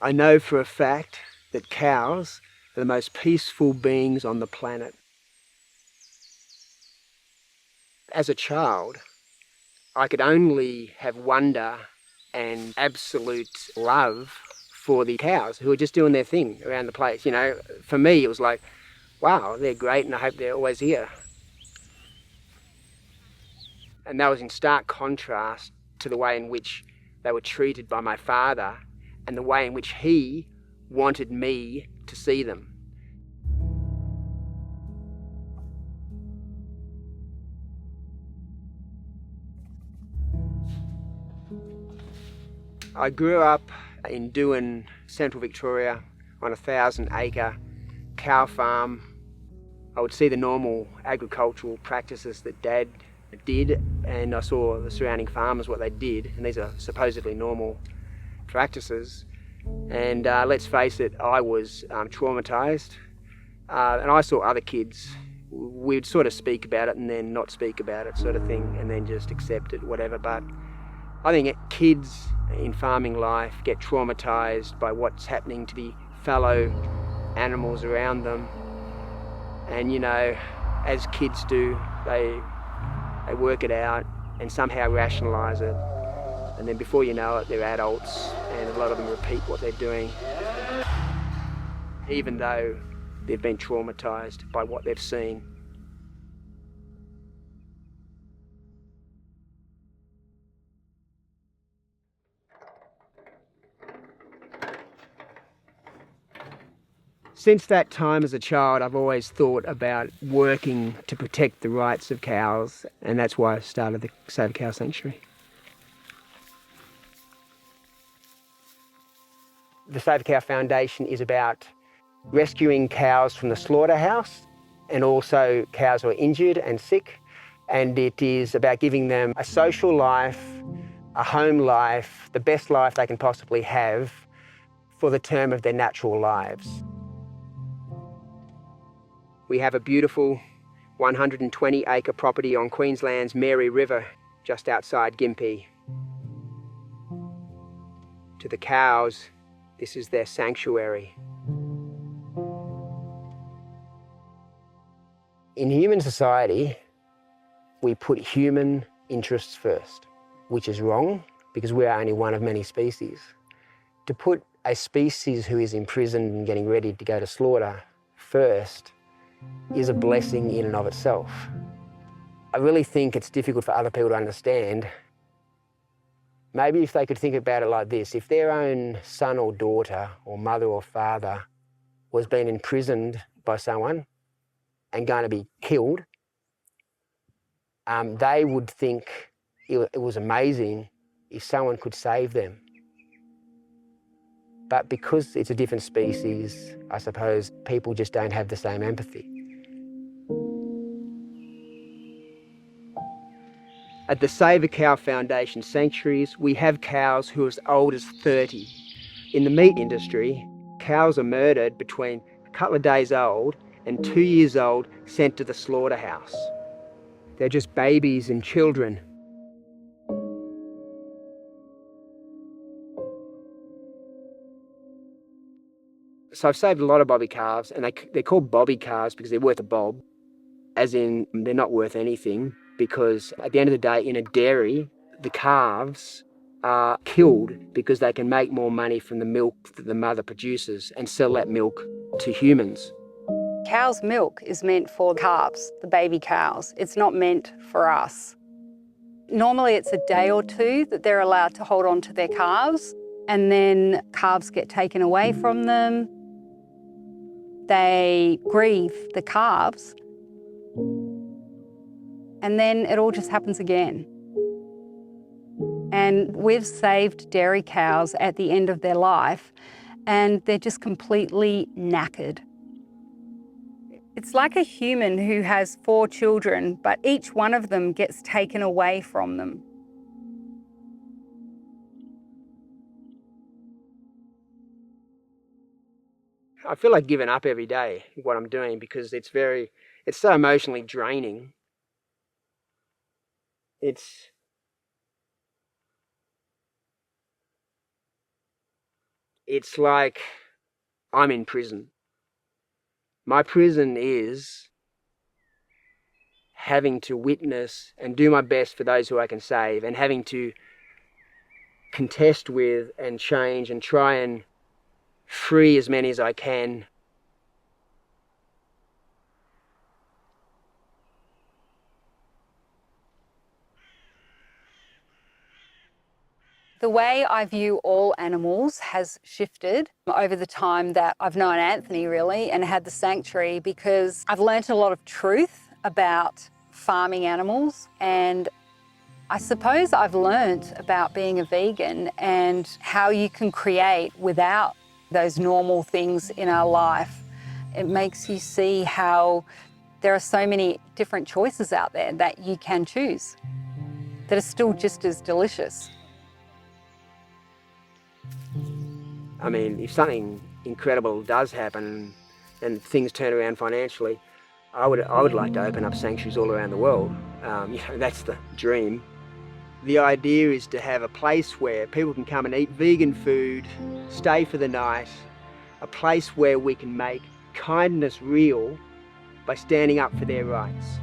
I know for a fact that cows are the most peaceful beings on the planet. As a child, I could only have wonder and absolute love for the cows who were just doing their thing around the place. You know, for me, it was like, wow, they're great and I hope they're always here. And that was in stark contrast to the way in which they were treated by my father and the way in which he wanted me to see them. I grew up in Doon, Central Victoria, on a 1,000-acre cow farm. I would see the normal agricultural practices that Dad did, and I saw the surrounding farmers, what they did, and these are supposedly normal practices. And let's face it, I was traumatised, and I saw other kids. We'd sort of speak about it and then not speak about it, sort of thing, and then just accept it, whatever. But I think kids in farming life get traumatised by what's happening to the fellow animals around them. And, you know, as kids do, they work it out and somehow rationalise it. And then before you know it, they're adults, and a lot of them repeat what they're doing, even though they've been traumatised by what they've seen. Since that time as a child, I've always thought about working to protect the rights of cows, and that's why I started the Save a Cow Sanctuary. The Save a Cow Foundation is about rescuing cows from the slaughterhouse and also cows who are injured and sick, and it is about giving them a social life, a home life, the best life they can possibly have for the term of their natural lives. We have a beautiful 120-acre property on Queensland's Mary River, just outside Gympie. To the cows, this is their sanctuary. In human society, we put human interests first, which is wrong because we are only one of many species. To put a species who is imprisoned and getting ready to go to slaughter first is a blessing in and of itself. I really think it's difficult for other people to understand. Maybe if they could think about it like this, if their own son or daughter or mother or father was being imprisoned by someone and going to be killed, they would think it was amazing if someone could save them. But because it's a different species, I suppose people just don't have the same empathy. At the Save a Cow Foundation sanctuaries, we have cows who are as old as 30. In the meat industry, cows are murdered between a couple of days old and 2 years old, sent to the slaughterhouse. They're just babies and children. So I've saved a lot of bobby calves, and they're called bobby calves because they're worth a bob, as in they're not worth anything, because at the end of the day, in a dairy, the calves are killed because they can make more money from the milk that the mother produces and sell that milk to humans. Cow's milk is meant for calves, the baby cows. It's not meant for us. Normally it's a day or two that they're allowed to hold on to their calves, and then calves get taken away from them. They grieve the calves, and then it all just happens again. And we've saved dairy cows at the end of their life, and they're just completely knackered. It's like a human who has 4 children, but each one of them gets taken away from them. I feel like giving up every day, what I'm doing, because it's so emotionally draining. It's like I'm in prison. My prison is having to witness and do my best for those who I can save, and having to contest with and change and try and free as many as I can. The way I view all animals has shifted over the time that I've known Anthony, really, and had the sanctuary, because I've learnt a lot of truth about farming animals, and I suppose I've learnt about being a vegan and how you can create without those normal things in our life. It makes you see how there are so many different choices out there that you can choose that are still just as delicious. I mean, if something incredible does happen and things turn around financially, I would like to open up sanctuaries all around the world. That's the dream. The idea is to have a place where people can come and eat vegan food, stay for the night, a place where we can make kindness real by standing up for their rights.